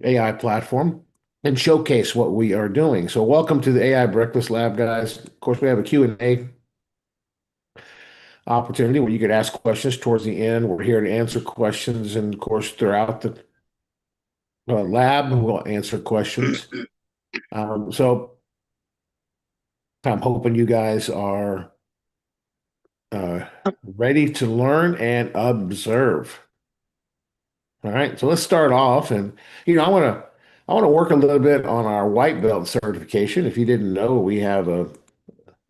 AI platform and showcase what we are doing. So welcome to the AI Breakfast Lab, guys. Of course, we have a Q&A opportunity where you could ask questions towards the end. We're here to answer questions, and of course, throughout the lab, we'll answer questions. So I'm hoping you guys are uh, ready to learn and observe. All right, so let's start off, and I want to work a little bit on our white belt certification. If you didn't know, we have a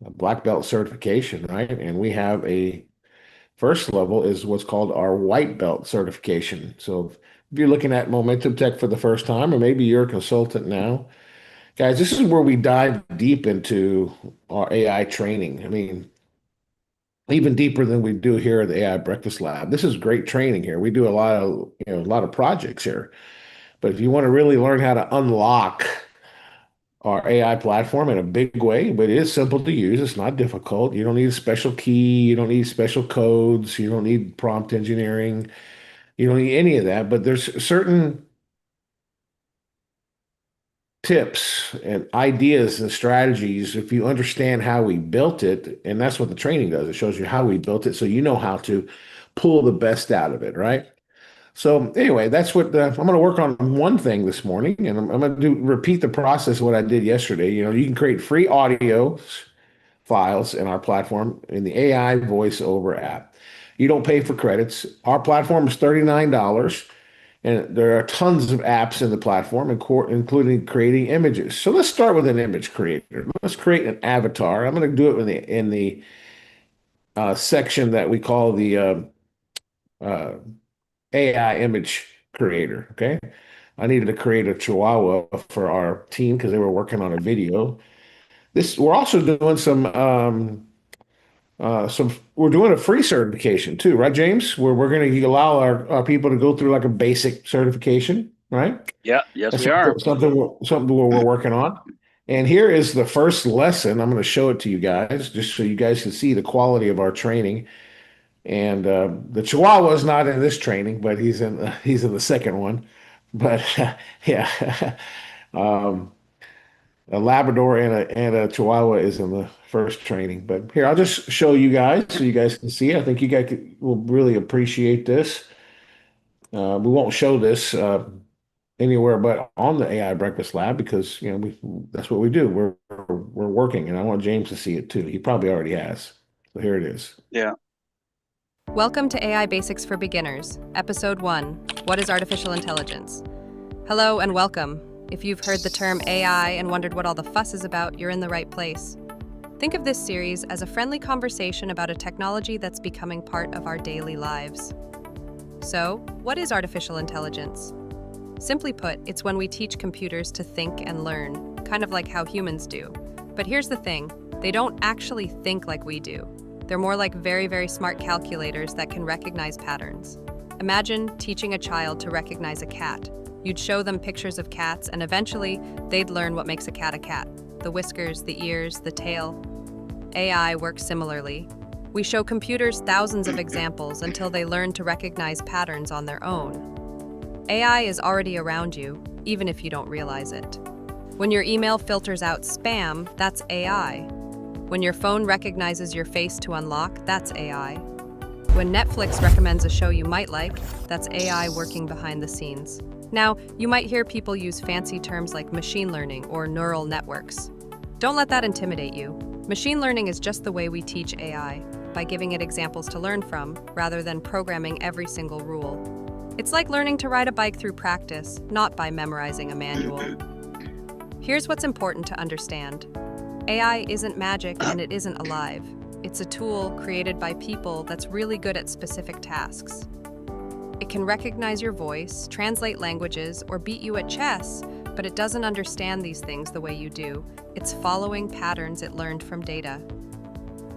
black belt certification, right? And we have a first level is what's called our white belt certification. So if you're looking at Momentum Tech for the first time, or maybe you're a consultant now, guys, this is where we dive deep into our AI training. I mean, even deeper than we do here at the AI Breakfast Lab. This is great training here. We do a lot of projects here. But if you want to really learn how to unlock our AI platform in a big way, but it is simple to use. It's not difficult. You don't need a special key. You don't need special codes. You don't need prompt engineering. You don't need any of that. But there's certain tips and ideas and strategies if you understand how we built it. And that's what the training does. It shows you how we built it so you know how to pull the best out of it, right? So anyway, that's what I'm going to work on one thing this morning, and I'm going to repeat the process of what I did yesterday. You know, you can create free audio files in our platform in the AI voiceover app. You don't pay for credits. Our platform is $39, and there are tons of apps in the platform, including creating images. So let's start with an image creator. Let's create an avatar. I'm going to do it in the section that we call the uh, AI image creator. Okay. I needed to create a Chihuahua for our team because they were working on a video. This we're also doing some we're doing a free certification too, right, James? Where we're going to allow our people to go through like a basic certification, right? Yeah, yes, That's we are. something we're working on. And here is the first lesson. I'm going to show it to you guys, just so you guys can see the quality of our training. And the Chihuahua is not in this training, but he's in the second one. But yeah, um, a Labrador and a Chihuahua is in the first training. But here, I'll just show you guys so you guys can see. I think you guys will really appreciate this. We won't show this anywhere but on the AI Breakfast Lab because that's what we do. We're working, and I want James to see it too. He probably already has. So here it is. Yeah. Welcome to AI Basics for Beginners, Episode 1, What is Artificial Intelligence? Hello and welcome. If you've heard the term AI and wondered what all the fuss is about, you're in the right place. Think of this series as a friendly conversation about a technology that's becoming part of our daily lives. So, what is artificial intelligence? Simply put, it's when we teach computers to think and learn, kind of like how humans do. But here's the thing, they don't actually think like we do. They're more like very, very smart calculators that can recognize patterns. Imagine teaching a child to recognize a cat. You'd show them pictures of cats, and eventually, they'd learn what makes a cat a cat. The whiskers, the ears, the tail. AI works similarly. We show computers thousands of examples until they learn to recognize patterns on their own. AI is already around you, even if you don't realize it. When your email filters out spam, that's AI. When your phone recognizes your face to unlock, that's AI. When Netflix recommends a show you might like, that's AI working behind the scenes. Now, you might hear people use fancy terms like machine learning or neural networks. Don't let that intimidate you. Machine learning is just the way we teach AI, by giving it examples to learn from, rather than programming every single rule. It's like learning to ride a bike through practice, not by memorizing a manual. Here's what's important to understand. AI isn't magic and it isn't alive. It's a tool created by people that's really good at specific tasks. It can recognize your voice, translate languages, or beat you at chess, but it doesn't understand these things the way you do. It's following patterns it learned from data.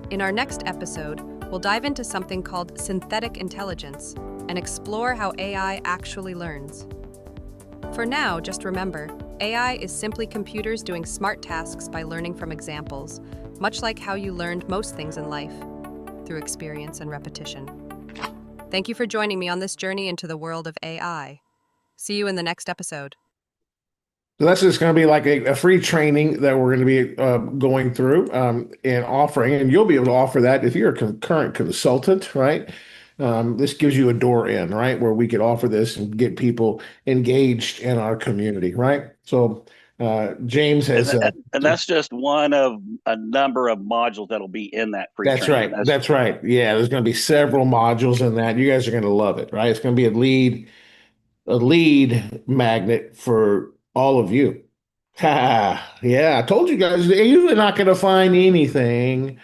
In our next episode, we'll dive into something called synthetic intelligence and explore how AI actually learns. For now, just remember, AI is simply computers doing smart tasks by learning from examples, much like how you learned most things in life, through experience and repetition. Thank you for joining me on this journey into the world of AI. See you in the next episode. So that's just going to be like a free training that we're going to be going through and offering, and you'll be able to offer that if you're a current consultant, right? This gives you a door in, right, where we could offer this and get people engaged in our community, right? So James And has, and that's just one of a number of modules that'll be in that free that's training. right, that's right. Yeah, there's going to be several modules in that. You guys are going to love it, right? It's going to be a lead magnet for all of you. Ha, yeah, I told you guys you're not going to find anything.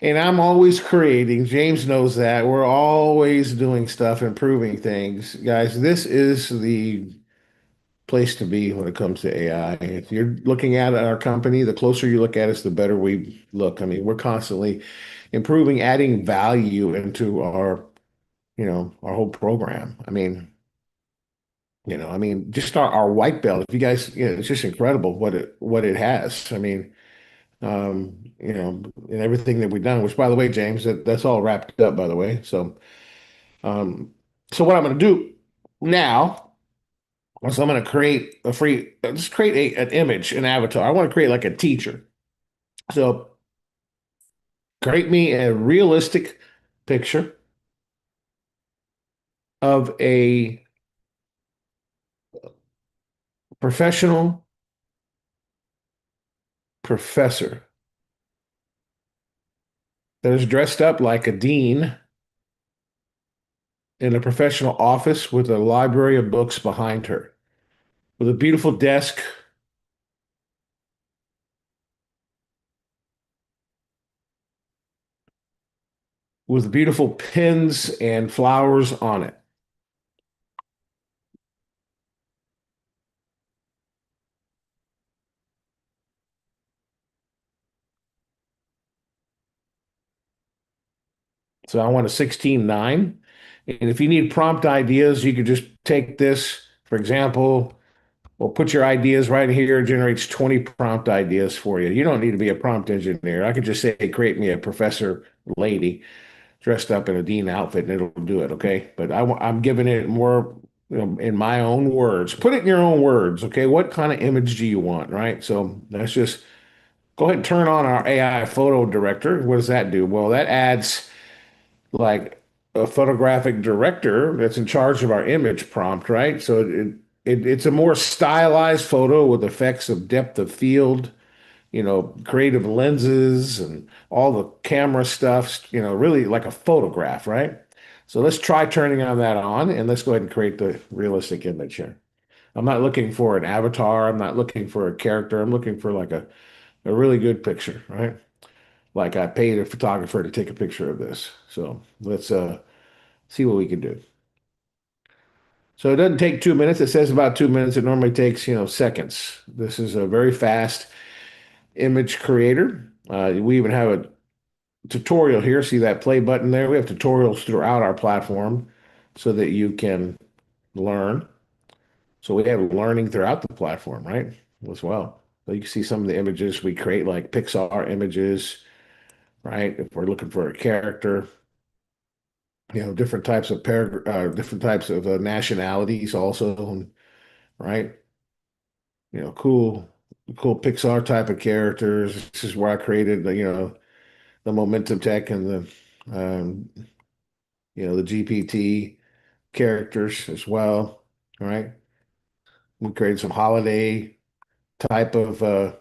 And I'm always creating. James knows that. We're always doing stuff, improving things. Guys, this is the place to be when it comes to AI. If you're looking at our company, the closer you look at us, the better we look. I mean, we're constantly improving, adding value into our whole program. I mean, just our white belt. If you guys, it's just incredible what it has. I mean, and everything that we've done, which by the way, James, that's all wrapped up, by the way. Um, so what I'm going to do now is I'm going to create just create an image, an avatar. I want to create like a teacher. So create me a realistic picture of a professional professor that is dressed up like a dean in a professional office with a library of books behind her, with a beautiful desk with beautiful pins and flowers on it. So I want a 16:9. And if you need prompt ideas, you could just take this, for example, or put your ideas right here. It generates 20 prompt ideas for you. You don't need to be a prompt engineer. I could just say, create me a professor lady dressed up in a dean outfit, and it'll do it. Okay. But I'm giving it more, in my own words. Put it in your own words. Okay. What kind of image do you want? Right. So let's just go ahead and turn on our AI photo director. What does that do? Well, that adds like a photographic director that's in charge of our image prompt, right? So it's a more stylized photo with effects of depth of field, creative lenses and all the camera stuff, really like a photograph, right? So let's try turning that on and let's go ahead and create the realistic image here. I'm not looking for an avatar. I'm not looking for a character. I'm looking for like a really good picture, right? Like I paid a photographer to take a picture of this. So let's see what we can do. So it doesn't take 2 minutes. It says about 2 minutes. It normally takes, seconds. This is a very fast image creator. We even have a tutorial here. See that play button there? We have tutorials throughout our platform so that you can learn. So we have learning throughout the platform, right? As well. So you can see some of the images we create, like Pixar images, right? If we're looking for a character, different types of nationalities also, right? Cool Pixar type of characters. This is where I created the Momentum Tech and the GPT characters as well, right? We created some holiday type of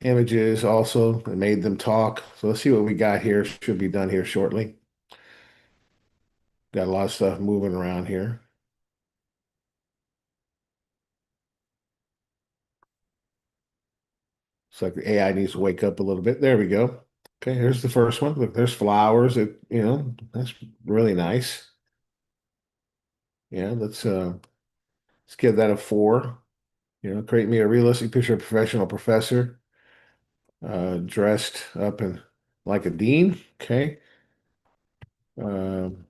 images also and made them talk. So let's see what we got here. Should be done here shortly. Got a lot of stuff moving around here. It's like the AI needs to wake up a little bit. There we go. Okay, here's the first one. Look, there's flowers. That's really nice. Yeah, let's give that a 4. Create me a realistic picture of a professional professor dressed up in like a dean. Okay. Um,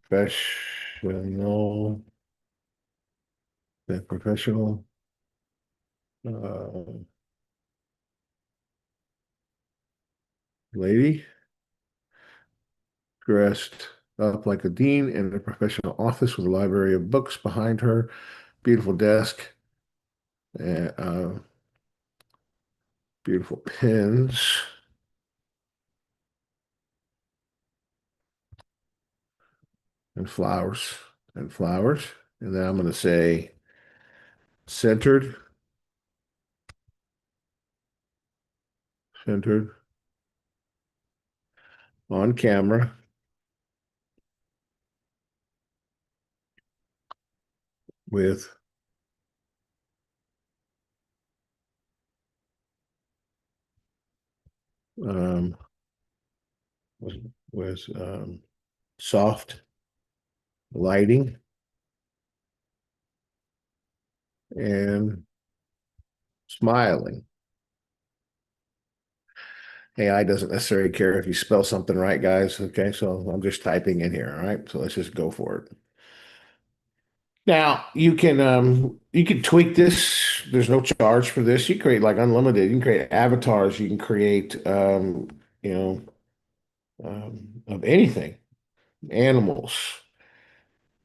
professional, the professional uh, lady dressed up like a dean in a professional office with a library of books behind her, beautiful desk. uh, beautiful pins and flowers and flowers. And then I'm going to say centered, centered on camera with um, with soft lighting and smiling. AI doesn't necessarily care if you spell something right, guys. Okay, so I'm just typing in here. All right, so let's just go for it. Now you can tweak this. There's no charge for this. You create like unlimited. You can create avatars. You can create you know of anything, animals.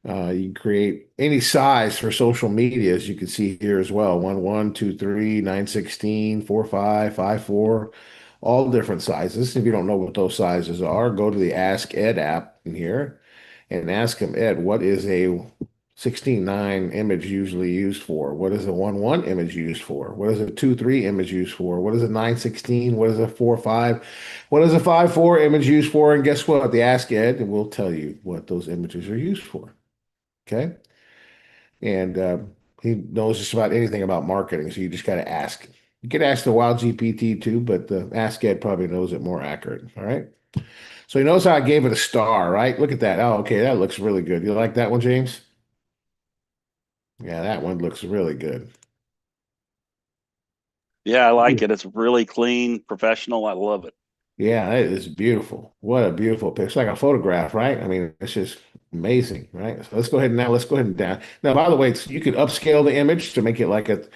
You can create any size for social media, as you can see here as well. 1, 2, 3, 9, 16, 4, 5, 5, 4, all different sizes. If you don't know what those sizes are, go to the Ask Ed app in here and ask him, Ed, what is a 16:9 image usually used for? What is a 1:1 image used for? What is a 2:3 image used for? What is a 9:16? What is a 4:5? What is a 5:4 image used for? And guess what? The Ask Ed will tell you what those images are used for. Okay. And he knows just about anything about marketing. So you just got to ask. You could ask the Wild GPT too, but the Ask Ed probably knows it more accurate. All right. So he knows how I gave it a star, right? Look at that. Oh, okay. That looks really good. You like that one, James? Yeah, that one looks really good. Yeah, I like it. It's really clean, professional. I love it. Yeah, it is beautiful. What a beautiful picture. It's like a photograph, right? I mean, it's just amazing, right? So let's go ahead and down. Now, by the way, you could upscale the image to make it like a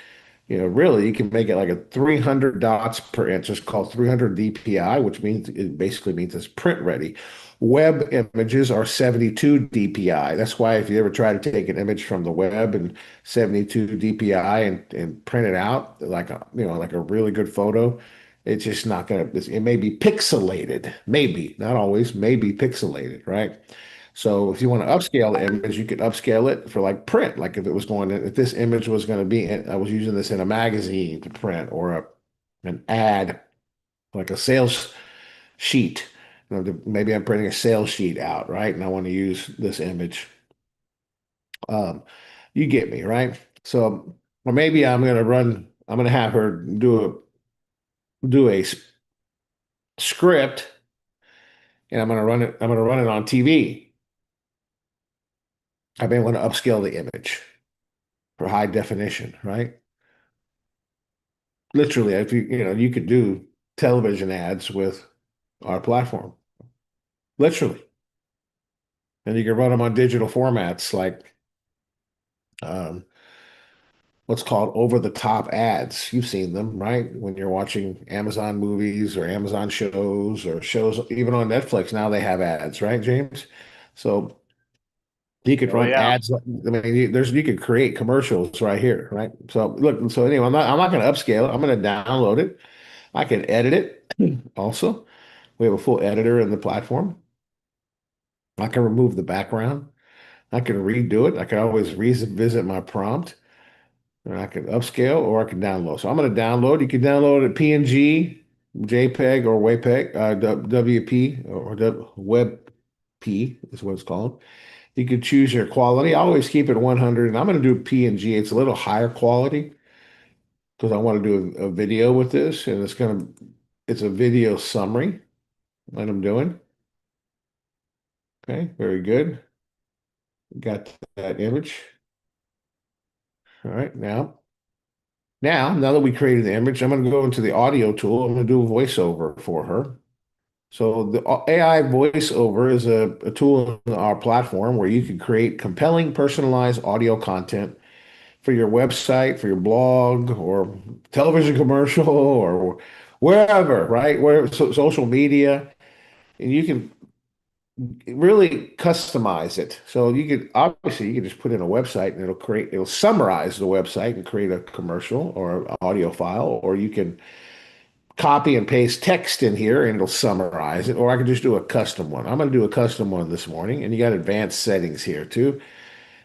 really, you can make it like a 300 dots per inch. It's called 300 DPI, which means it basically means it's print ready. Web images are 72 DPI. That's why if you ever try to take an image from the web and 72 DPI and print it out like like a really good photo, it's just not gonna. It may be pixelated, maybe not always, maybe pixelated, right? So if you want to upscale the image, you could upscale it for like print. Like if this image was going to be, I was using this in a magazine to print or an ad, like a sales sheet. Maybe I'm printing a sales sheet out, right? And I want to use this image. Um, you get me, right? So, or maybe I'm going to have her do a script and I'm going to run it on TV. I may want to upscale the image for high definition, right? Literally, if you could do television ads with our platform, literally, and you can run them on digital formats like um, what's called over-the-top ads. You've seen them, right? When you're watching Amazon movies or Amazon shows or shows, even on Netflix now they have ads, right, James? So you could Oh run yeah. ads. I mean, you could create commercials right here, right? So look, so anyway, I'm not going to upscale it. I'm going to download it. I can edit it also. We have a full editor in the platform. I can remove the background. I can redo it. I can always revisit my prompt. And I can upscale or I can download. So I'm going to download. You can download it PNG, JPEG, or WebP, WP, or WebP is what it's called. You can choose your quality. I always keep it 100, and I'm going to do PNG. It's a little higher quality because I want to do a video with this, and it's a video summary that I'm doing. Okay, very good. Got that image. All right, now that we created the image, I'm going to go into the audio tool. I'm going to do a voiceover for her. So the AI voiceover is a tool in our platform where you can create compelling, personalized audio content for your website, for your blog, or television commercial, or wherever, right? Where social media, and you can really customize it. So you could just put in a website and it'll summarize the website and create a commercial or audio file, or you can copy and paste text in here and it'll summarize it, or I can just do a custom one. I'm going to do a custom one this morning, and you got advanced settings here too.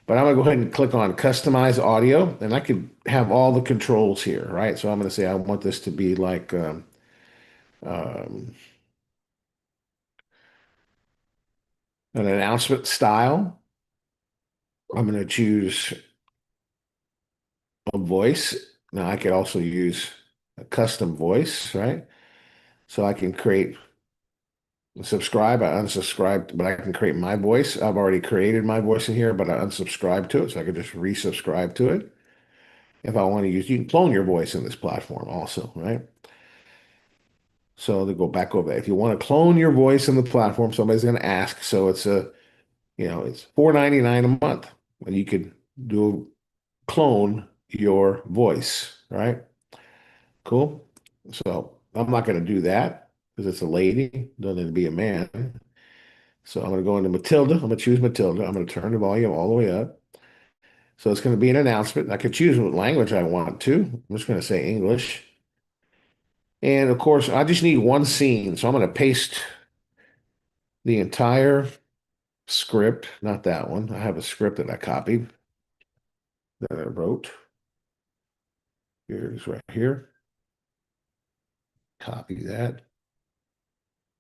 But I'm going to go ahead and click on customize audio, and I could have all the controls here, right? So I'm going to say I want this to be like um, an announcement style. I'm going to choose a voice. Now I could also use a custom voice, right? So I can create subscribe, I unsubscribed, but I can create my voice. I've already created my voice in here, but I unsubscribed to it, so I could just resubscribe to it. If I want to use, you can clone your voice in this platform also, right? So to go back over that, if you want to clone your voice in the platform, somebody's going to ask. So it's $4.99 a month, and you could do clone your voice, right? Cool. So I'm not going to do that because it's a lady, doesn't need to be a man. So I'm going to go into Matilda. I'm going to choose Matilda. I'm going to turn the volume all the way up. So it's going to be an announcement. I can choose what language I want to. I'm just going to say English. And of course, I just need one scene. So I'm going to paste the entire script, not that one. I have a script that I copied that I wrote. Here's right here. Copy that.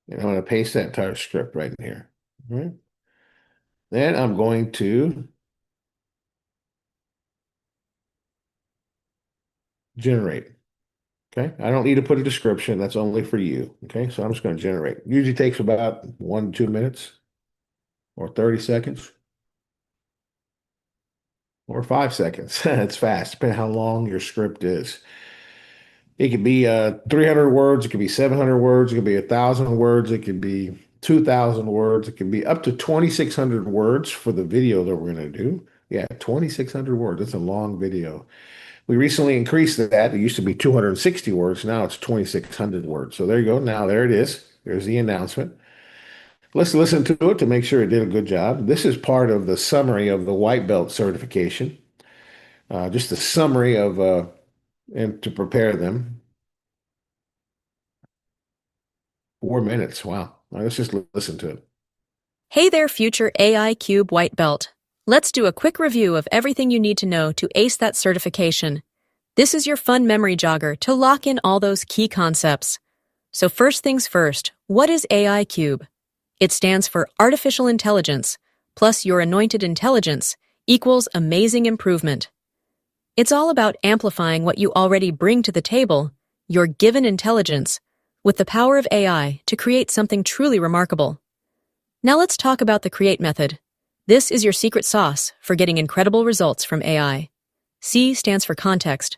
And I'm going to paste that entire script right in here. All right. Then I'm going to generate. Okay. I don't need to put a description. That's only for you. Okay. So I'm just going to generate. Usually takes about 1 to 2 minutes or 30 seconds or 5 seconds. It's fast, depending how long your script is. It could be 300 words. It could be 700 words. It could be 1,000 words. It could be 2,000 words. It could be up to 2,600 words for the video that we're going to do. Yeah, 2,600 words. That's a long video. We recently increased that. It used to be 260 words. Now it's 2,600 words. So there you go. Now there it is. There's the announcement. Let's listen to it to make sure it did a good job. This is part of the summary of the white belt certification. Just a summary of and to prepare them. 4 minutes. Wow. All right, let's just listen to it. Hey there, future AI Cube White Belt. Let's do a quick review of everything you need to know to ace that certification. This is your fun memory jogger to lock in all those key concepts. So first things first, what is AI Cube? It stands for Artificial Intelligence, plus your anointed intelligence equals amazing improvement. It's all about amplifying what you already bring to the table, your given intelligence, with the power of AI to create something truly remarkable. Now let's talk about the Create method. This is your secret sauce for getting incredible results from AI. C stands for context.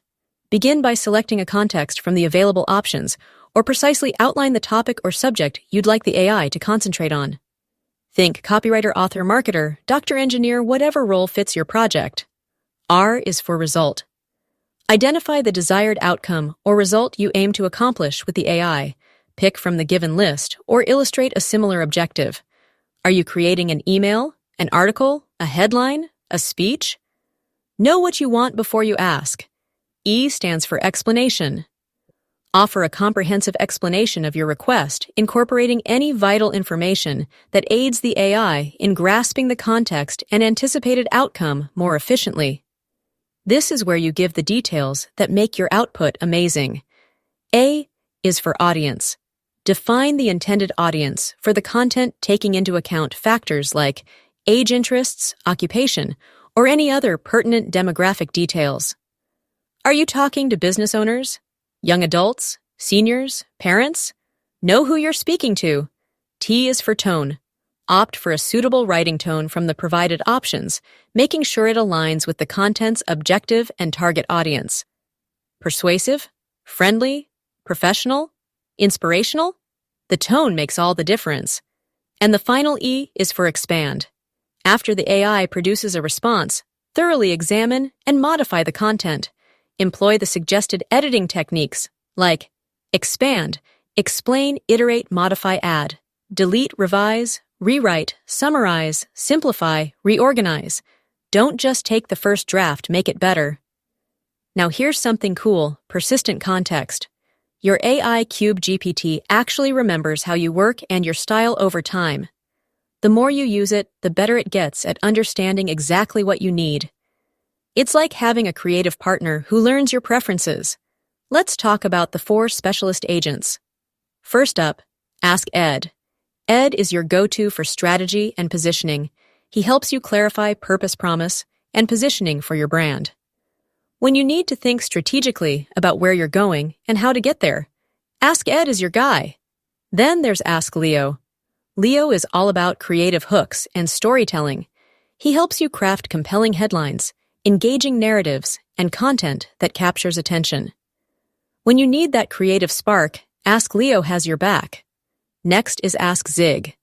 Begin by selecting a context from the available options, or precisely outline the topic or subject you'd like the AI to concentrate on. Think copywriter, author, marketer, doctor, engineer, whatever role fits your project. R is for result. Identify the desired outcome or result you aim to accomplish with the AI. Pick from the given list or illustrate a similar objective. Are you creating an email, an article, a headline, a speech? Know what you want before you ask. E stands for explanation. Offer a comprehensive explanation of your request, incorporating any vital information that aids the AI in grasping the context and anticipated outcome more efficiently. This is where you give the details that make your output amazing. A is for audience. Define the intended audience for the content, taking into account factors like age, interests, occupation, or any other pertinent demographic details. Are you talking to business owners, young adults, seniors, parents? Know who you're speaking to. T is for tone. Opt for a suitable writing tone from the provided options, making sure it aligns with the content's objective and target audience. Persuasive, friendly, professional, inspirational? The tone makes all the difference. And the final E is for expand. After the AI produces a response, thoroughly examine and modify the content. Employ the suggested editing techniques like expand, explain, iterate, modify, add, delete, revise, Rewrite, summarize, simplify, reorganize. Don't just take the first draft, make it better. Now here's something cool, persistent context. Your AI Cube GPT actually remembers how you work and your style over time. The more you use it, the better it gets at understanding exactly what you need. It's like having a creative partner who learns your preferences. Let's talk about the 4 specialist agents. First up, Ask Ed. Ed is your go-to for strategy and positioning. He helps you clarify purpose promise and positioning for your brand. When you need to think strategically about where you're going and how to get there, Ask Ed is your guy. Then there's Ask Leo. Leo is all about creative hooks and storytelling. He helps you craft compelling headlines, engaging narratives, and content that captures attention. When you need that creative spark, Ask Leo has your back. Next is Ask Zig.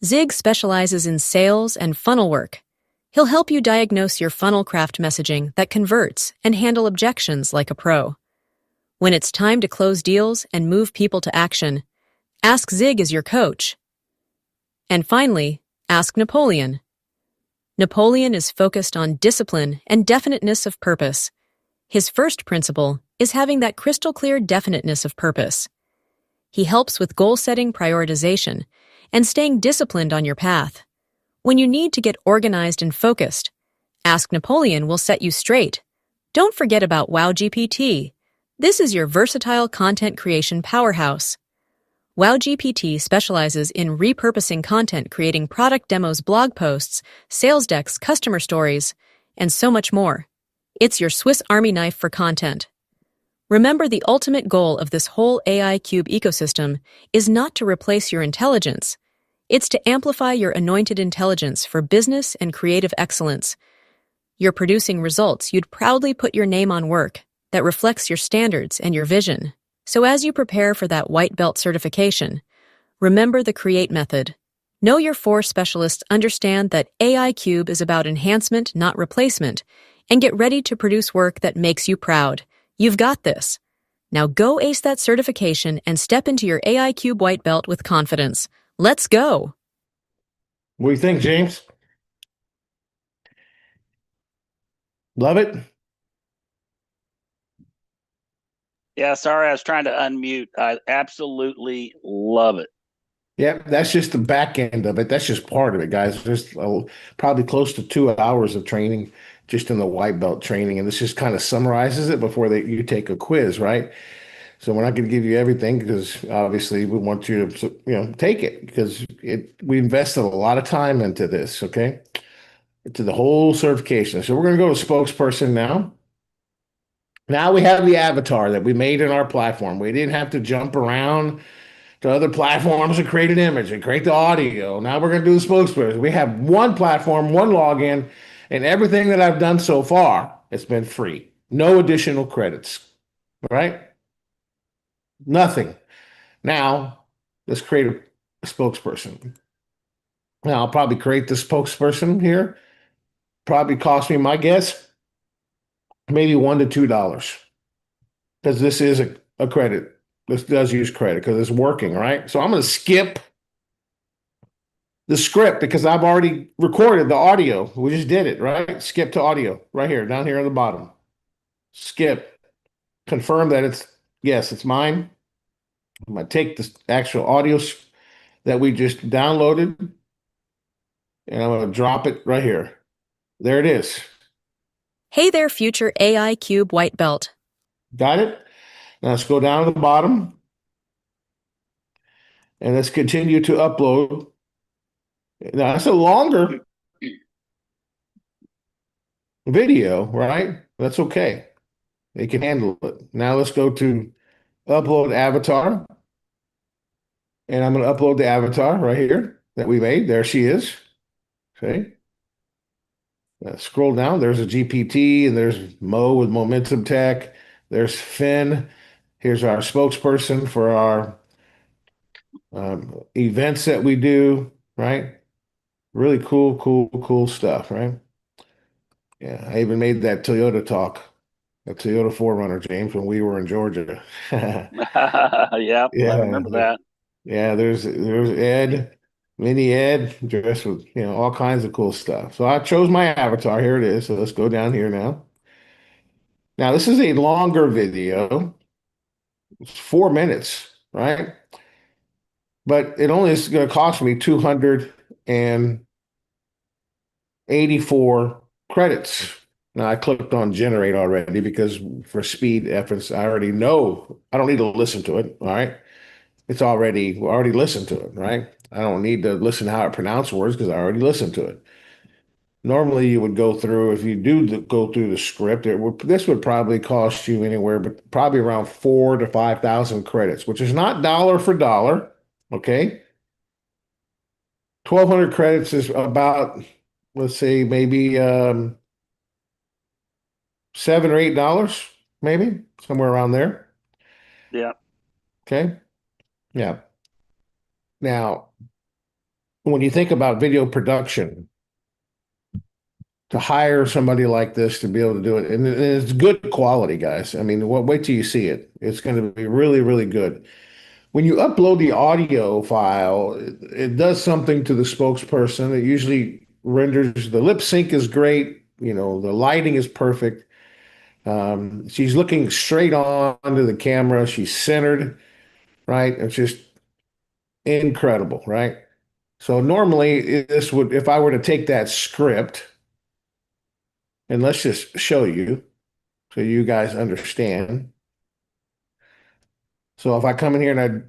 Zig specializes in sales and funnel work. He'll help you diagnose your funnel craft messaging that converts and handle objections like a pro. When it's time to close deals and move people to action, Ask Zig is your coach. And finally, Ask Napoleon. Napoleon is focused on discipline and definiteness of purpose. His first principle is having that crystal clear definiteness of purpose. He helps with goal-setting prioritization and staying disciplined on your path. When you need to get organized and focused, Ask Napoleon will set you straight. Don't forget about WowGPT. This is your versatile content creation powerhouse. WowGPT specializes in repurposing content, creating product demos, blog posts, sales decks, customer stories, and so much more. It's your Swiss Army knife for content. Remember, the ultimate goal of this whole AI Cube ecosystem is not to replace your intelligence. It's to amplify your anointed intelligence for business and creative excellence. You're producing results you'd proudly put your name on, work that reflects your standards and your vision. So as you prepare for that white belt certification, remember the CREATE method. Know your 4 specialists understand that AI Cube is about enhancement, not replacement, and get ready to produce work that makes you proud. You've got this. Now go ace that certification and step into your AI Cube white belt with confidence. Let's go. What do you think, James? Love it? Yeah, sorry, I was trying to unmute. I absolutely love it. Yeah, that's just the back end of it. That's just part of it, guys. There's probably close to 2 hours of training just in the white belt training, and this just kind of summarizes it before you take a quiz, right? So we're not going to give you everything because obviously we want you to, take it because we invested a lot of time into this, okay? To the whole certification. So we're going to go to spokesperson now. Now we have the avatar that we made in our platform. We didn't have to jump around to other platforms and create an image and create the audio. Now we're going to do the spokesperson. We have one platform, one login, and everything that I've done so far, it's been free. No additional credits, right? Nothing. Now let's create a spokesperson. Now I'll probably create the spokesperson here. Probably cost me, my guess, maybe $1 to $2 because this is a credit. This does use credit because it's working, right? So I'm going to skip the script because I've already recorded the audio. We just did it, right? Skip to audio right here, down here on the bottom. Skip. Confirm that yes, it's mine. I'm going to take the actual audio that we just downloaded and I'm going to drop it right here. There it is. Hey there, future AI Cube white belt. Got it? Now let's go down to the bottom and let's continue to upload. Now that's a longer video, right? That's okay. They can handle it. Now let's go to upload avatar. And I'm going to upload the avatar right here that we made. There she is. Okay. Scroll down. There's a GPT and there's Mo with Momentum Tech. There's Finn. Here's our spokesperson for our events that we do, right? Really cool stuff, right? Yeah, I even made that Toyota talk, that Toyota 4Runner, James, when we were in Georgia. Yeah, I remember that. Yeah, there's Ed. Mini Ed dressed with, all kinds of cool stuff. So I chose my avatar. Here it is. So let's go down here now. Now, this is a longer video. It's 4 minutes, right? But it only is going to cost me 284 credits. Now, I clicked on generate already because for speed efforts, I already know I don't need to listen to it. All right. We already listened to it, right? I don't need to listen to how it pronounces words because I already listened to it. Normally, you would go through, if you go through the script, this would probably cost you anywhere, but probably around 4 to 5,000 credits, which is not dollar for dollar. Okay. 1,200 credits is about, let's say, maybe $7 or $8, maybe somewhere around there. Yeah. Okay. Yeah. Now, when you think about video production, to hire somebody like this to be able to do it, and it's good quality, guys. I mean, wait till you see it. It's going to be really, really good. When you upload the audio file, it does something to the spokesperson. It usually renders the lip sync is great. The lighting is perfect. She's looking straight on to the camera. She's centered, right? It's just incredible, right? So normally if I were to take that script, and let's just show you so you guys understand. So if I come in here and I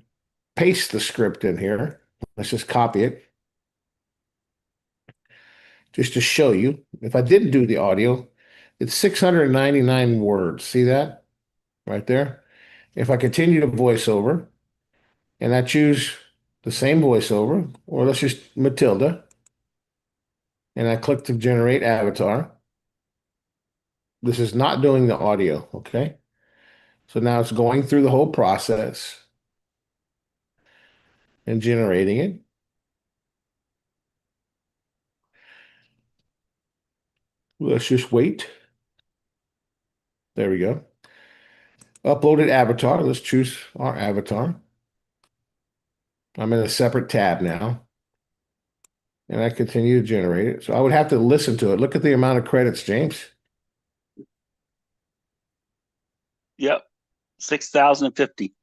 paste the script in here, let's just copy it just to show you. If I didn't do the audio, it's 699 words. See that right there? If I continue to voiceover and I choose the same voiceover, or let's just Matilda, and I click to generate avatar, this is not doing the audio, okay? So now it's going through the whole process and generating it. Let's just wait. There we go. Uploaded avatar. Let's choose our avatar. I'm in a separate tab now. And I continue to generate it. So I would have to listen to it. Look at the amount of credits, James. Yep. 6,050.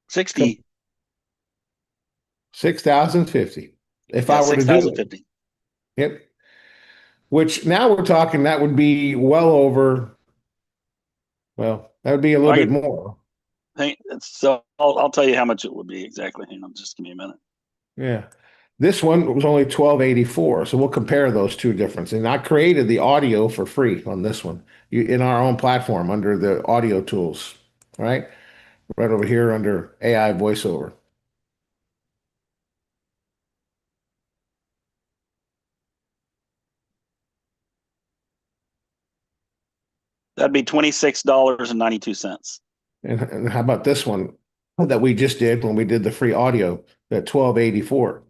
60. 6,050. If Yeah, I were to do it. 6,050. Yep. Which now we're talking, that would be well over, well, that would be a little bit more. So I'll tell you how much it would be exactly. Hang on, just give me a minute. Yeah. This one was only 1284. So we'll compare those two differences. And I created the audio for free on this one in our own platform under the audio tools, right? Right over here under AI voiceover. That'd be $26.92. And how about this one that we just did when we did the free audio at 1284?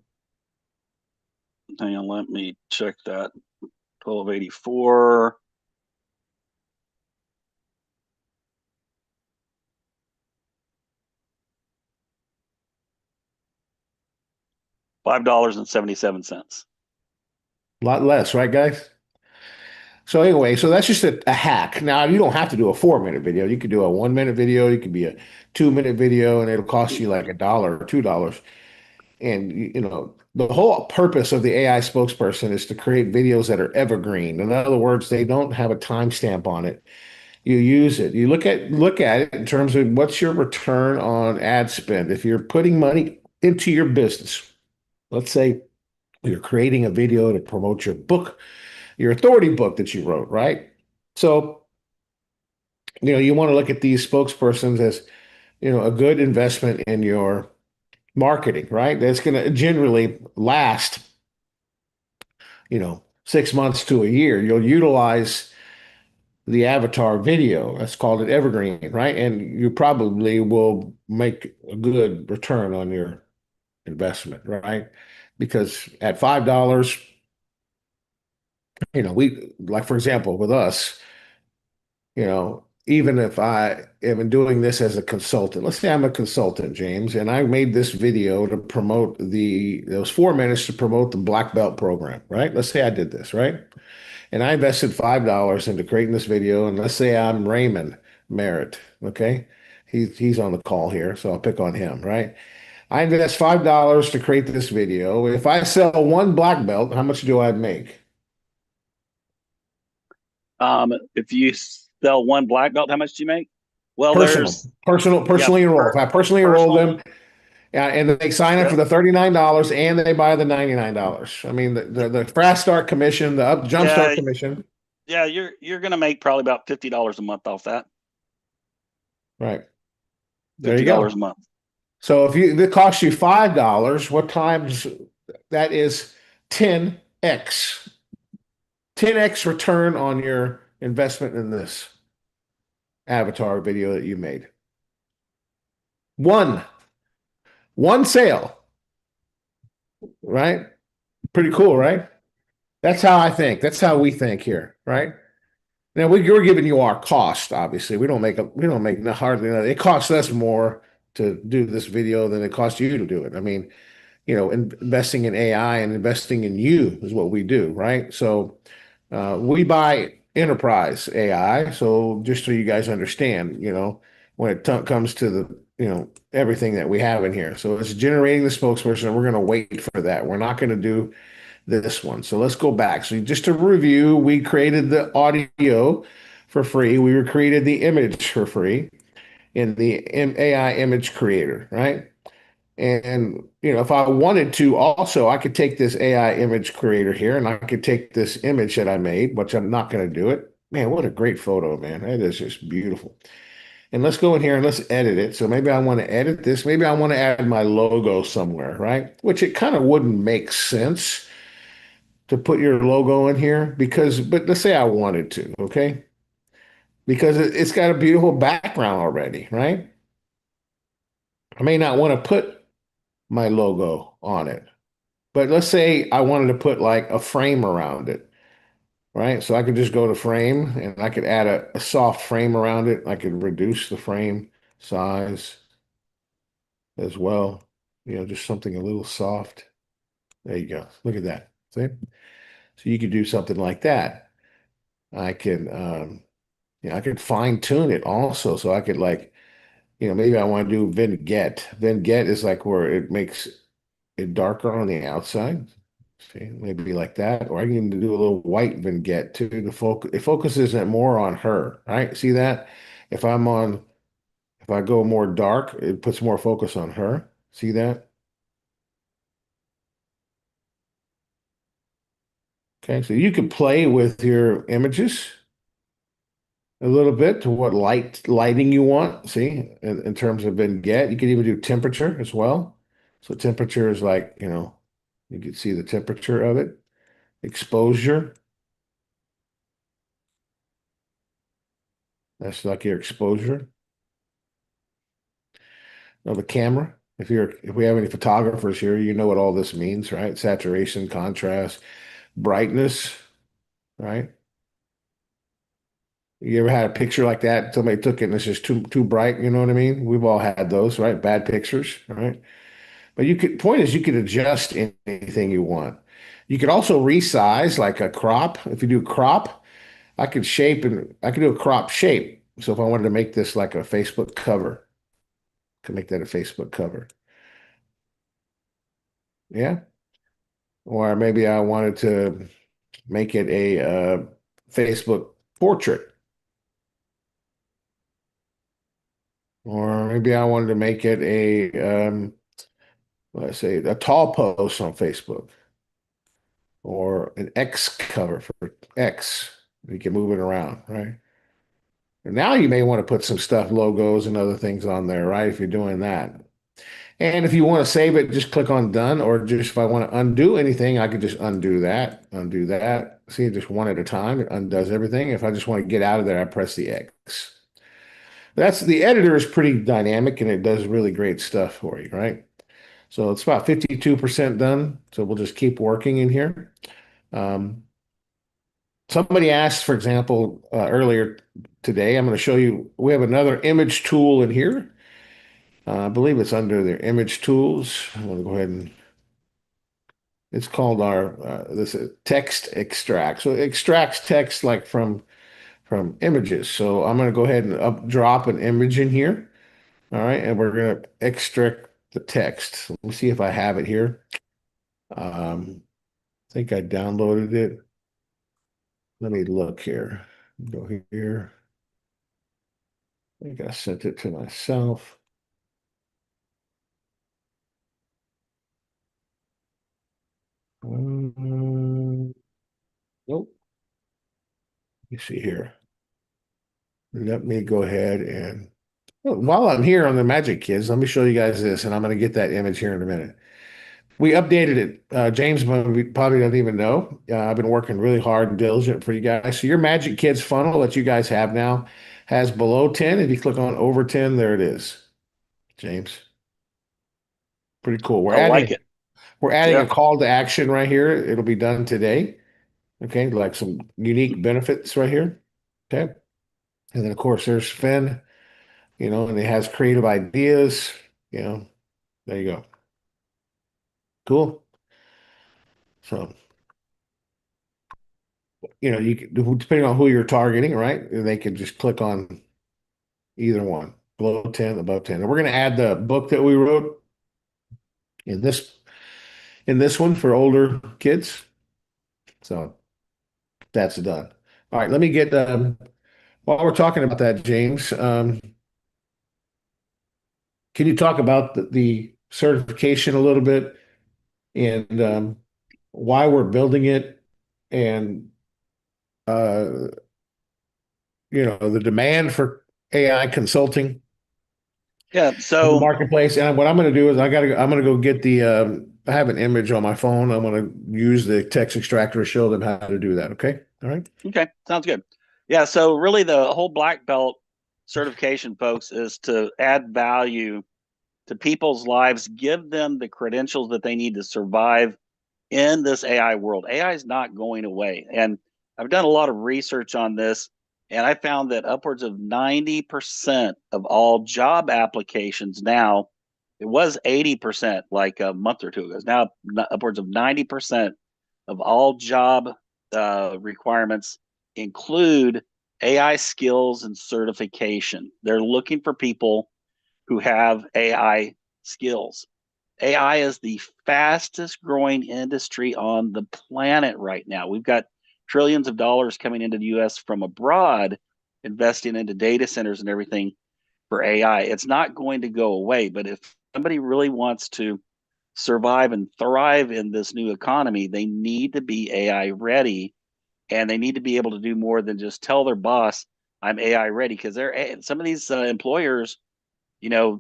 Hang on, let me check that. 1284. $5.77. A lot less, right, guys? So anyway, so that's just a hack. Now you don't have to do a 4 minute video. You could do a 1 minute video. You could be a 2 minute video, and it'll cost you like $1 or $2. And the whole purpose of the AI spokesperson is to create videos that are evergreen. In other words, they don't have a timestamp on it. You use it. You look at it in terms of what's your return on ad spend. If you're putting money into your business, let's say you're creating a video to promote your book, your authority book that you wrote, right? So, you want to look at these spokespersons as, a good investment in your marketing, right? That's going to generally last, 6 months to a year. You'll utilize the avatar video. That's called an evergreen, right? And you probably will make a good return on your investment, right? Because at $5, we like, for example, with us, even if I am doing this as a consultant, let's say I'm a consultant, James, and I made this video to promote those 4 minutes to promote the black belt program, right? Let's say I did this, right? And I invested $5 into creating this video. And let's say I'm Raymond Merritt, okay? He's on the call here, so I'll pick on him, right? I invest $5 to create this video. If I sell one black belt, how much do I make? If you sell one black belt, how much do you make? Well, Personally enroll. If I personally enroll them, and they sign up for the $39 and they buy the $99. I mean, the fast start commission, the jump start commission. Yeah, you're going to make probably about $50 a month off that. Right. There you go. $50 a month. So if it costs you $5, what times that is 10x. 10x return on your investment in this avatar video that you made. One sale, right? Pretty cool, right? That's how I think. That's how we think here, right? Now we're giving you our cost. Obviously, we don't make hardly nothing. It costs us more to do this video than it costs you to do it. I mean, investing in AI and investing in you is what we do, right? So we buy enterprise AI. So just so you guys understand, when it comes to everything that we have in here. So it's generating the spokesperson. We're going to wait for that. We're not going to do this one. So let's go back. So just to review, we created the audio for free. We created the image for free in the AI image creator, right? And if I wanted to also, I could take this AI image creator here and I could take this image that I made, which I'm not going to do it. Man, what a great photo, man. That is just beautiful. And let's go in here and let's edit it. So maybe I want to edit this. Maybe I want to add my logo somewhere, right? Which it kind of wouldn't make sense to put your logo in here but let's say I wanted to, okay? Because it's got a beautiful background already, right? I may not want to put my logo on it, but let's say I wanted to put like a frame around it, right? So I could just go to frame and I could add a soft frame around it. I could reduce the frame size as well, just something a little soft. There you go. Look at that. See? So you could do something like that. I can, I could fine tune it also. So I could maybe I want to do vignette. Vignette is like where it makes it darker on the outside. See, maybe like that. Or I can even do a little white vignette too. It focuses it more on her, right? See that? If I go more dark, it puts more focus on her. See that? Okay, so you can play with your images a little bit to what lighting you want. See, in terms of vignette, you can even do temperature as well. So temperature is like, you can see the temperature of it. Exposure. That's like your exposure. Now the camera. If we have any photographers here, you know what all this means, right? Saturation, contrast, brightness, right? You ever had a picture like that? Somebody took it and it's just too bright, you know what I mean? We've all had those, right? Bad pictures, right? But point is you could adjust anything you want. You could also resize like a crop. If you do crop, I could do a crop shape. So if I wanted to make this like a Facebook cover, I could make that a Facebook cover. Yeah. Or maybe I wanted to make it a Facebook portrait. Or maybe I wanted to make it let's say a tall post on Facebook or an X cover for X. You can move it around, right? And now you may want to put some stuff, logos and other things on there, right? If you're doing that. And if you want to save it, just click on done, or just if I want to undo anything, I could just undo that. See, just one at a time, it undoes everything. If I just want to get out of there, I press the X. The editor is pretty dynamic and it does really great stuff for you, right? So it's about 52% done. So we'll just keep working in here. somebody asked, for example, earlier today, I'm going to show you, we have another image tool in here. I believe it's under their image tools. I'm going to go ahead and it's called our this is text extract. So it extracts text like from images. So I'm going to go ahead and drop an image in here. All right, and we're going to extract the text. Let me see if I have it here. I think I downloaded it. Let me look here. Go here. I think I sent it to myself. Nope. You see here. Let me go ahead and while I'm here on the Magic Kids, let me show you guys this, and I'm going to get that image here in a minute. We updated it. James probably doesn't even know. I've been working really hard and diligent for you guys. So your Magic Kids funnel that you guys have now has below 10. If you click on over 10, there it is. James. Pretty cool. I like it. We're adding Yeah. a call to action right here. It'll be done today. Okay, like some unique benefits right here. Okay. And then of course there's Finn, and he has creative ideas, there you go. Cool. So, depending on who you're targeting, right? They could just click on either one, below 10, above 10. And we're going to add the book that we wrote in this one for older kids. So that's done. All right, let me get while we're talking about that, James, can you talk about the certification a little bit and why we're building it and the demand for AI consulting Yeah. in the So marketplace? And what I'm going to do is I'm going to go get I have an image on my phone. I'm going to use the text extractor to show them how to do that. Okay. All right. okay, sounds good. Yeah. So really, the whole black belt certification, folks, is to add value to people's lives, give them the credentials that they need to survive in this AI world. AI is not going away. And I've done a lot of research on this, and I found that upwards of 90% of all job applications now, it was 80% like a month or two ago, it's now upwards of 90% of all job requirements include AI skills and certification. They're looking for people who have AI skills. AI is the fastest growing industry on the planet right now. We've got trillions of dollars coming into the US from abroad, investing into data centers and everything for AI. It's not going to go away, but if somebody really wants to survive and thrive in this new economy, they need to be AI ready, and they need to be able to do more than just tell their boss, I'm AI ready. Because some of these employers, they're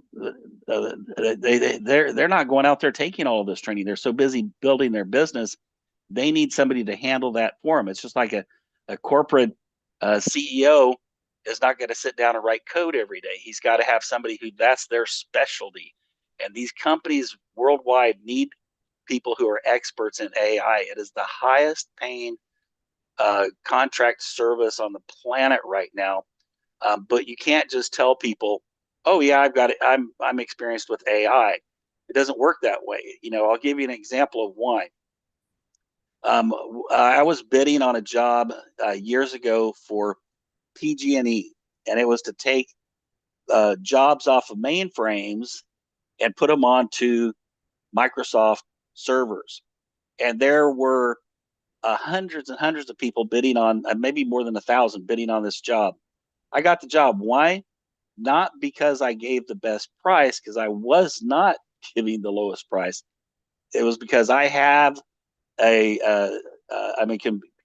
not going out there taking all of this training. They're so busy building their business. They need somebody to handle that for them. It's just like a corporate CEO is not going to sit down and write code every day. He's got to have somebody who that's their specialty. And these companies worldwide need people who are experts in AI. It is the highest paying contract service on the planet right now. But you can't just tell people, oh yeah, I've got it. I'm experienced with AI. It doesn't work that way. I'll give you an example of why. I was bidding on a job years ago for PG&E, and it was to take jobs off of mainframes and put them onto Microsoft servers. And there were hundreds and hundreds of people bidding on, maybe more than 1,000 bidding on this job. I got the job. Why? Not because I gave the best price, because I was not giving the lowest price. It was because I have I'm a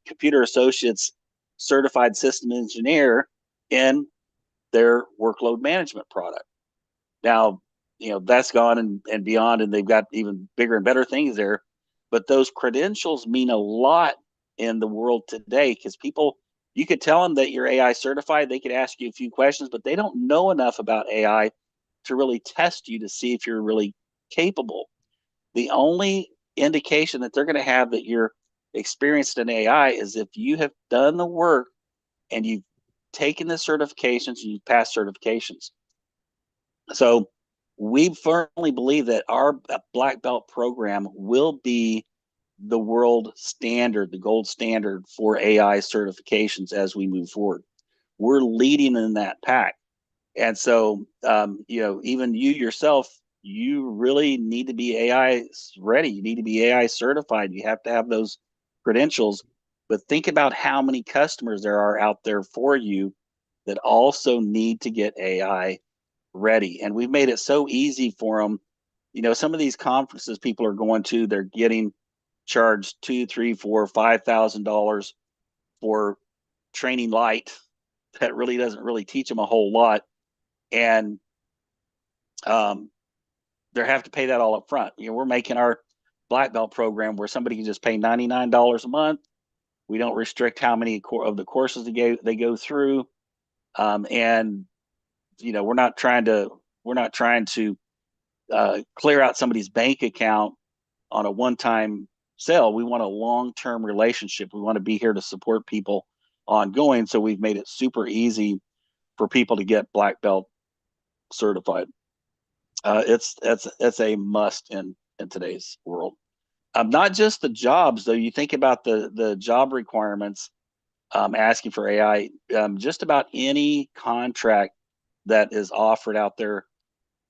computer associates certified system engineer in their workload management product. Now, that's gone and beyond, and they've got even bigger and better things there. But those credentials mean a lot in the world today, because people, you could tell them that you're AI certified. They could ask you a few questions, but they don't know enough about AI to really test you to see if you're really capable. The only indication that they're going to have that you're experienced in AI is if you have done the work and you've taken the certifications and you've passed certifications. So we firmly believe that our black belt program will be the world standard, the gold standard for AI certifications as we move forward. We're leading in that pack. And so, even you yourself, you really need to be AI ready. You need to be AI certified. You have to have those credentials. But think about how many customers there are out there for you that also need to get AI ready. And we've made it so easy for them. Some of these conferences people are going to, they're getting charged $2, $3, $4, $5,000 for training light that really doesn't really teach them a whole lot, and they have to pay that all up front. We're making our black belt program where somebody can just pay $99 a month. We don't restrict how many of the courses they go through, and we're not trying to clear out somebody's bank account on a one-time sale. We want a long-term relationship. We want to be here to support people ongoing. So we've made it super easy for people to get black belt certified. It's a must in today's world. Not just the jobs though. You think about the job requirements, asking for AI. Just about any contract that is offered out there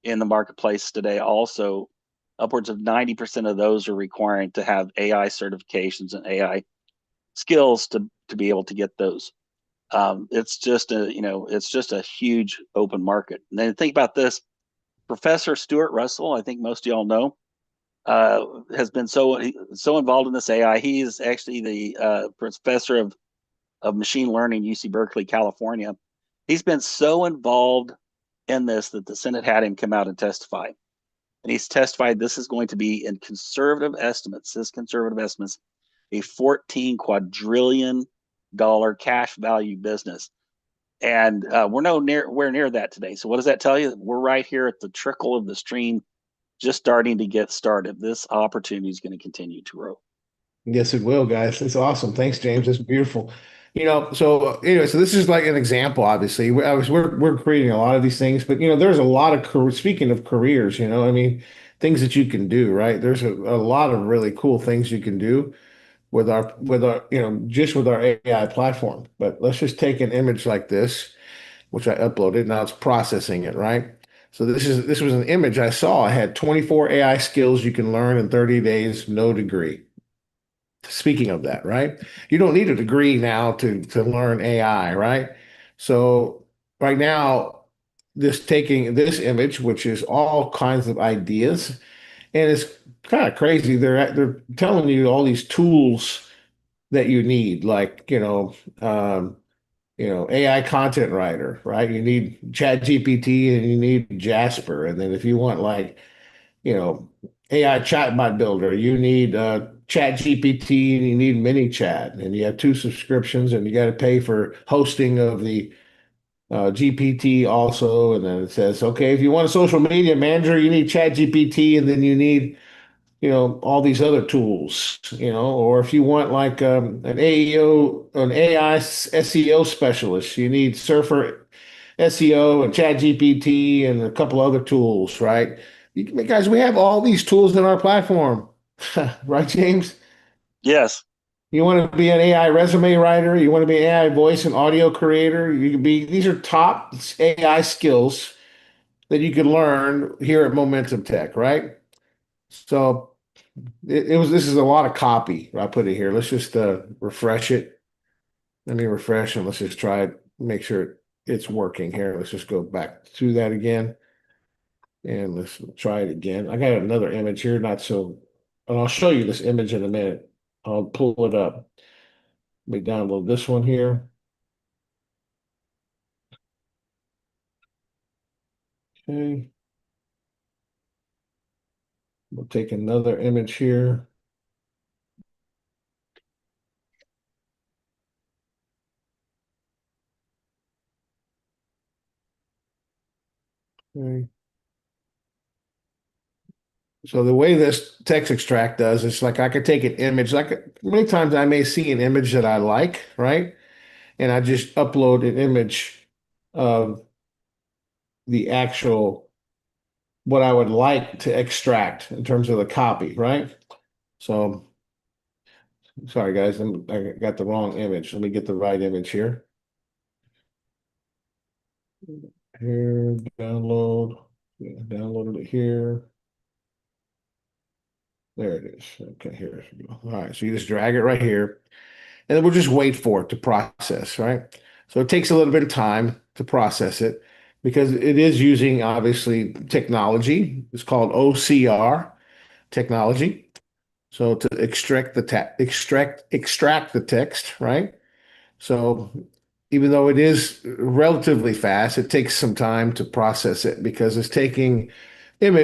in the marketplace today, also upwards of 90% of those are requiring to have AI certifications and AI skills to be able to get those. It's just a huge open market. And then think about this. Professor Stuart Russell, I think most of y'all know, has been so involved in this AI. He is actually the professor of machine learning, UC Berkeley, California. He's been so involved in this that the Senate had him come out and testify. And he's testified this is going to be, in conservative estimates, a $14 quadrillion cash value business. And we're nowhere near that today. So what does that tell you? We're right here at the trickle of the stream, just starting to get started. This opportunity is going to continue to grow. Yes, it will, guys. It's awesome. Thanks, James. That's beautiful. So anyway, so this is like an example, obviously. We're creating a lot of these things, but there's a lot of speaking of careers, I mean, things that you can do, right? There's a lot of really cool things you can do with our just with our AI platform. But let's just take an image like this, which I uploaded. Now it's processing it, right? So this was an image I saw. I had 24 AI skills you can learn in 30 days, no degree. Speaking of that, right? You don't need a degree now to learn AI, right? So right now, taking this image, which is all kinds of ideas, and it's kind of crazy. They're telling you all these tools that you need, like AI content writer, right? You need ChatGPT and you need Jasper, and then if you want like you know, AI chatbot builder. You need Chat GPT and you need MiniChat, and you have two subscriptions, and you got to pay for hosting of the GPT also. And then it says, okay, if you want a social media manager, you need Chat GPT, and then you need all these other tools, or if you want like an AEO, an AI SEO specialist, you need Surfer SEO and ChatGPT and a couple other tools, right? Guys, we have all these tools in our platform, right, James? Yes. You want to be an AI resume writer, you want to be an AI voice and audio creator, you can be, these are top AI skills that you can learn here at Momentum Tech, right? So this is a lot of copy. I put it here. Let's just refresh it. Let me refresh and let's just try it, make sure it's working here. Let's just go back to that again. And let's try it again. I got another image here, not so, and I'll show you this image in a minute. I'll pull it up. Let me download this one here. Okay. We'll take another image here. Okay. So the way this text extract does is like I could take an image, like many times I may see an image that I like, right? And I just upload an image of the actual what I would like to extract in terms of the copy, right? So sorry guys, I got the wrong image. Let me get the right image here. Here, download. Yeah, downloaded it here. There it is. Okay, here we go. All right, so you just drag it right here, and then we'll just wait for it to process, right? So it takes a little bit of time to process it because it is using obviously technology. It's called OCR technology. So to extract the text, right? So even though it is relatively fast, it takes some time to process it because it's taking an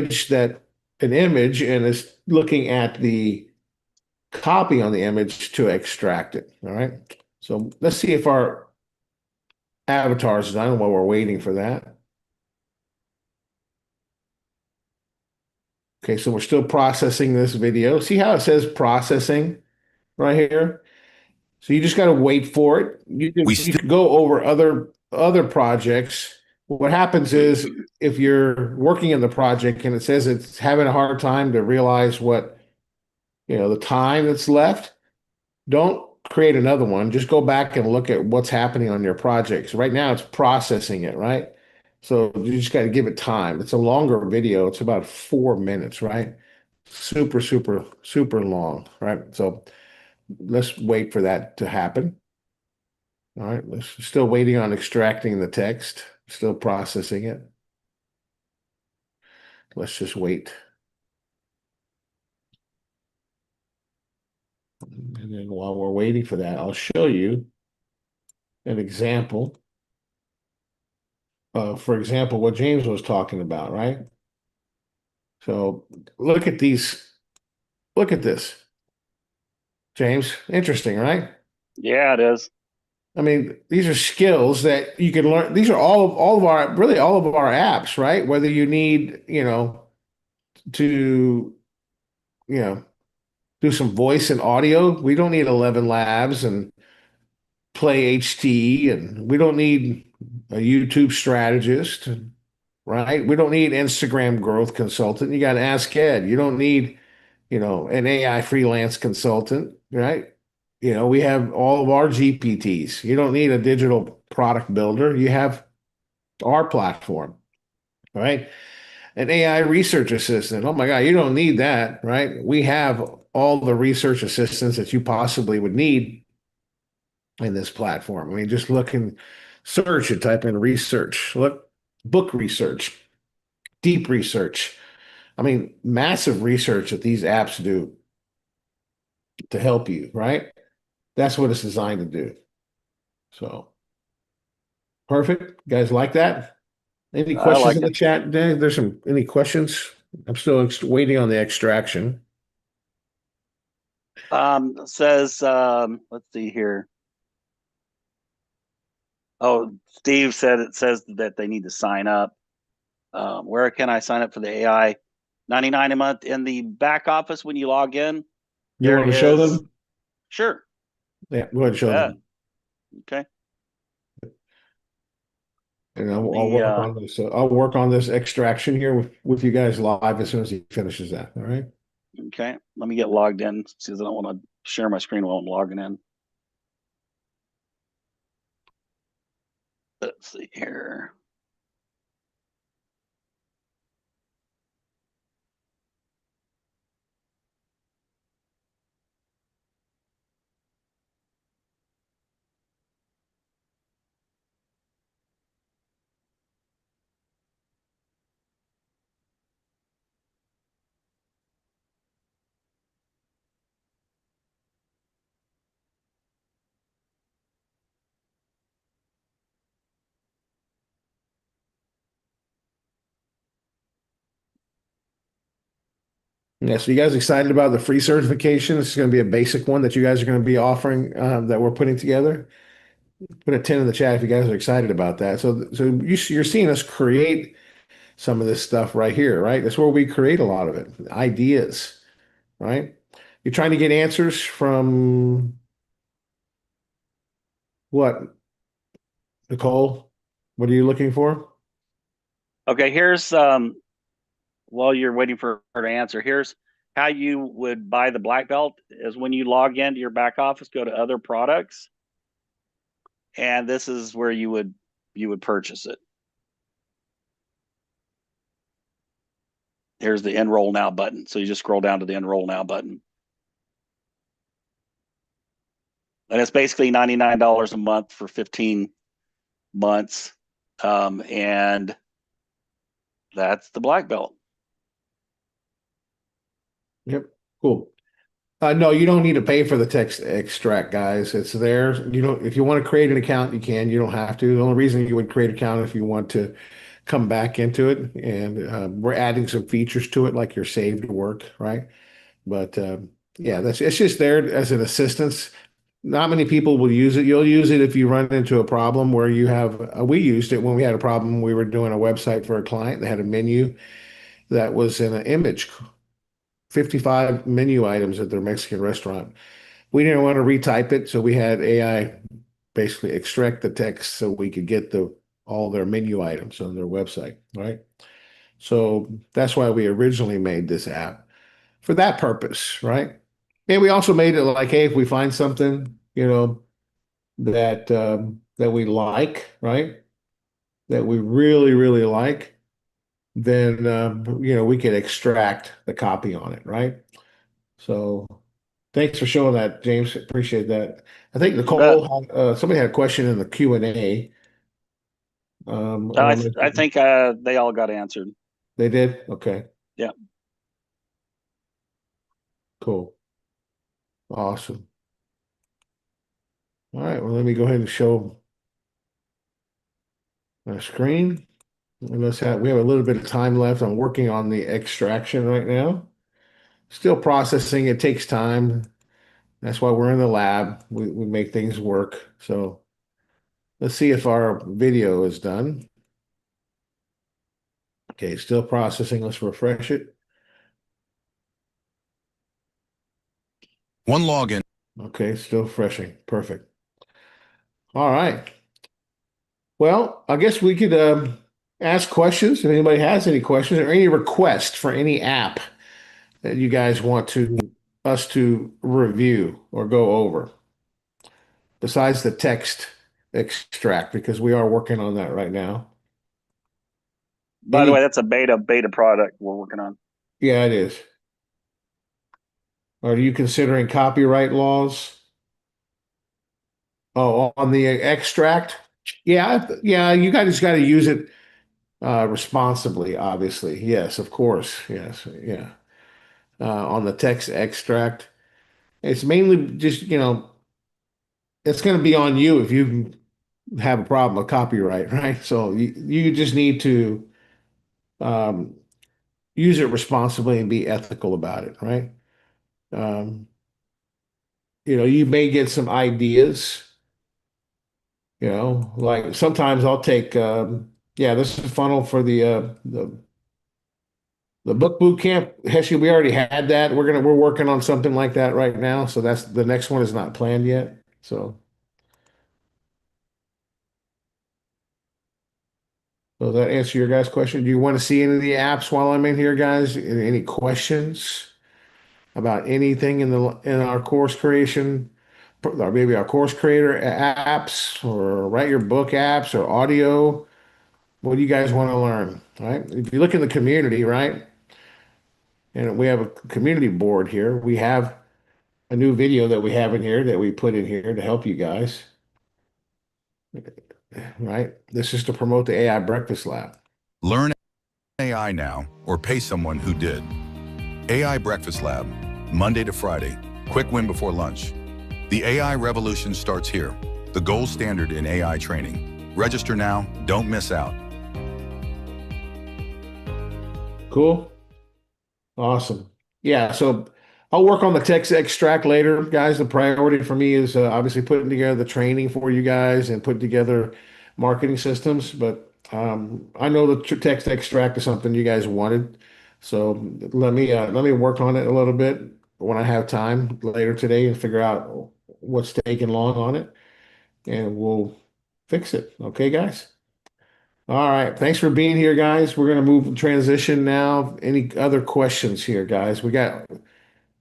image and is looking at the copy on the image to extract it. All right. So let's see if our avatar is done while we're waiting for that. Okay, so we're still processing this video. See how it says processing right here? So you just got to wait for it. You can go over other projects. What happens is if you're working in the project and it says it's having a hard time to realize what, the time that's left, don't create another one. Just go back and look at what's happening on your project. So right now it's processing it, right? So you just got to give it time. It's a longer video. It's about 4 minutes, right? Super, super, super long, right? So let's wait for that to happen. All right, let's still waiting on extracting the text, still processing it. Let's just wait. And then while we're waiting for that, I'll show you an example. For example, what James was talking about, right? So look at these. Look at this, James. Interesting, right? Yeah, it is. I mean, these are skills that you can learn. These are all of our really all of our apps, right? Whether you need, to, you know, do some voice and audio. We don't need 11 Labs and Play HT, and we don't need a YouTube strategist, right? We don't need Instagram growth consultant. You got Ask Ed. You don't need, an AI freelance consultant, right? We have all of our GPTs. You don't need a digital product builder. You have our platform, right? An AI research assistant. Oh my God, you don't need that, right? We have all the research assistants that you possibly would need in this platform. I mean, just look and search and type in research. Look, book research, deep research. I mean, massive research that these apps do to help you, right? That's what it's designed to do. So perfect. You guys like that? Any I questions like in the it. chat? Dan? There's any questions? I'm still waiting on the extraction. Says, let's see here. Oh, Steve said it says that they need to sign up. Where can I sign up for the AI? 99 a month in the back office when you log in. You There want to show is. them? Sure. Yeah, go ahead and show Yeah. them. Okay. And I'll work on this. I'll work on this extraction here with you guys live as soon as he finishes that. All right. Okay. Let me get logged in because I don't want to share my screen while I'm logging in. Let's see here. Yeah. So you guys excited about the free certification? This is going to be a basic one that you guys are going to be offering that we're putting together. Put a 10 in the chat if you guys are excited about that. So you're seeing us create some of this stuff right here, right? That's where we create a lot of it, ideas, right? You're trying to get answers from what, Nicole? What are you looking for? Okay, here's while you're waiting for her to answer, here's how you would buy the black belt is when you log into your back office, go to other products, and this is where you would purchase it. Here's the enroll now button. So you just scroll down to the enroll now button. And it's basically $99 a month for 15 months. And that's the black belt. Yep, cool. No, you don't need to pay for the text extract, guys. It's there. You don't, if you want to create an account, you can. You don't have to. The only reason you would create an account if you want to come back into it, and we're adding some features to it, like your saved work, right? But yeah, it's just there as an assistance. Not many people will use it. You'll use it if you run into a problem where you have. We used it when we had a problem. We were doing a website for a client. They had a menu that was in an image, 55 menu items at their Mexican restaurant. We didn't want to retype it, so we had AI basically extract the text so we could get all their menu items on their website, right? So that's why we originally made this app for that purpose, right? And we also made it like, hey, if we find something, that we like, right? That we really, really like, then we could extract the copy on it, right? So thanks for showing that, James. Appreciate that. I think Nicole, somebody had a question in the Q&A. I think they all got answered. They did? Okay. Yeah. Cool. Awesome. All right, well, let me go ahead and show my screen. And we have a little bit of time left. I'm working on the extraction right now. Still processing. It takes time. That's why we're in the lab. We make things work. So let's see if our video is done. Okay, still processing. Let's refresh it. One login. Okay, still refreshing. Perfect. All right. Well, I guess we could ask questions if anybody has any questions or any requests for any app that you guys want us to review or go over, besides the text extract, because we are working on that right now. By the way, that's a beta product we're working on. Yeah, it is. Are you considering copyright laws? Oh, on the extract? Yeah, you guys got to use it responsibly, obviously. Yes, of course. Yes, yeah. On the text extract, it's mainly just, it's going to be on you if you have a problem with copyright, right? So you just need to um, use it responsibly and be ethical about it, right? Um, you may get some ideas, like sometimes I'll take, this is a funnel for the book boot camp. Actually, we already had that. We're working on something like that right now. So that's the next one is not planned yet. So does that answer your guys' question? Do you want to see any of the apps while I'm in here, guys? Any questions about anything in our course creation, or maybe our course creator apps, or write your book apps, or audio? What do you guys want to learn? Right? If you look in the community, right, and we have a community board here, we have a new video that we have in here that we put in here to help you guys. Right? This is to promote the AI Breakfast Lab. Learn AI now or pay someone who did. AI Breakfast Lab, Monday to Friday. Quick win before lunch. The AI revolution starts here. The gold standard in AI training. Register now. Don't miss out. Cool. Awesome. Yeah, so I'll work on the text extract later, guys. The priority for me is obviously putting together the training for you guys and putting together marketing systems. But I know the text extract is something you guys wanted, so let me work on it a little bit when I have time later today and figure out what's taking long on it, and we'll fix it. Okay, guys? All right. Thanks for being here, guys. We're gonna move transition now. Any other questions here, guys? We got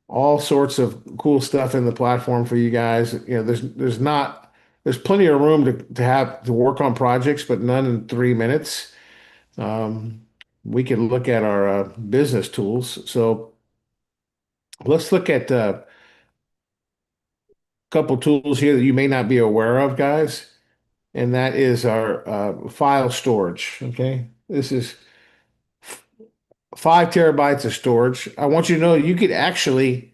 all sorts of cool stuff in the platform for you guys. There's plenty of room to have to work on projects, but none in 3 minutes. Um, we can look at our business tools. So let's look at a couple tools here that you may not be aware of, guys. And that is our file storage. Okay. This is 5 TB of storage. I want you to know you could actually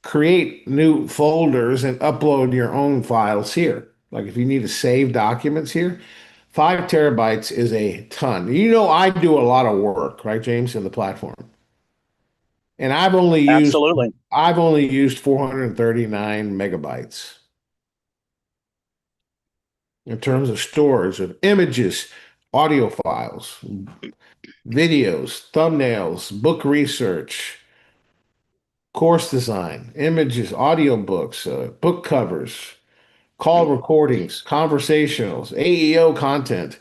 create new folders and upload your own files here. Like if you need to save documents here, 5 TB is a ton. You know, I do a lot of work, right, James, in the platform. And Absolutely. I've only used 439 megabytes in terms of storage of images, audio files, videos, thumbnails, book research, course design, images, audiobooks, book covers, call recordings, conversationals, AEO content.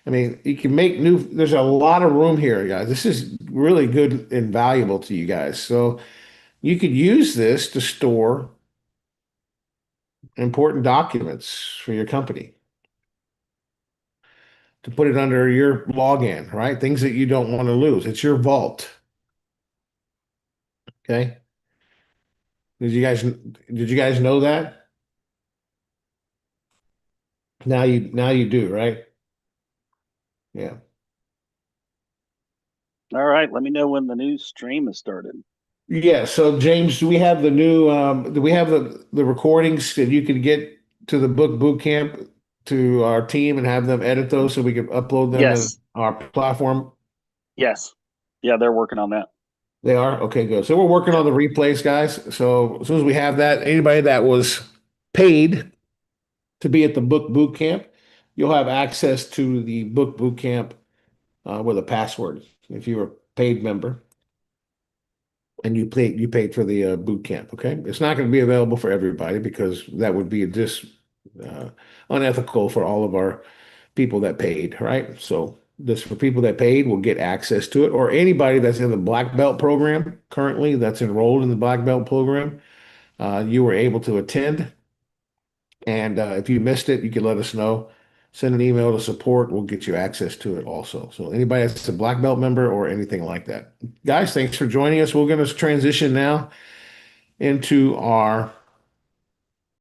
I mean, you can make there's a lot of room here, guys. This is really good and valuable to you guys. So you could use this to store important documents for your company, to put it under your login, right? Things that you don't want to lose. It's your vault. Okay. Did you guys know that? Now you do, right? Yeah. All right. Let me know when the new stream is started. Yeah, so James, do we have the recordings that you could get to the book boot camp to our team and have them edit those so we can upload them in Yes. our platform? Yes. Yeah, they're working on that. They are? Okay, good. So we're working on the replays, guys. So as soon as we have that, anybody that was paid to be at the book boot camp, you'll have access to the book boot camp with a password if you're a paid member. And you paid for the boot camp. Okay, it's not going to be available for everybody because that would be just uh, unethical for all of our people that paid, right? So this for people that paid will get access to it, or anybody that's in the black belt program currently that's enrolled in the black belt program. You were able to attend, and if you missed it, you can let us know. Send an email to support. We'll get you access to it also. So anybody that's a black belt member or anything like that. Guys, thanks for joining us. We're going to transition now into our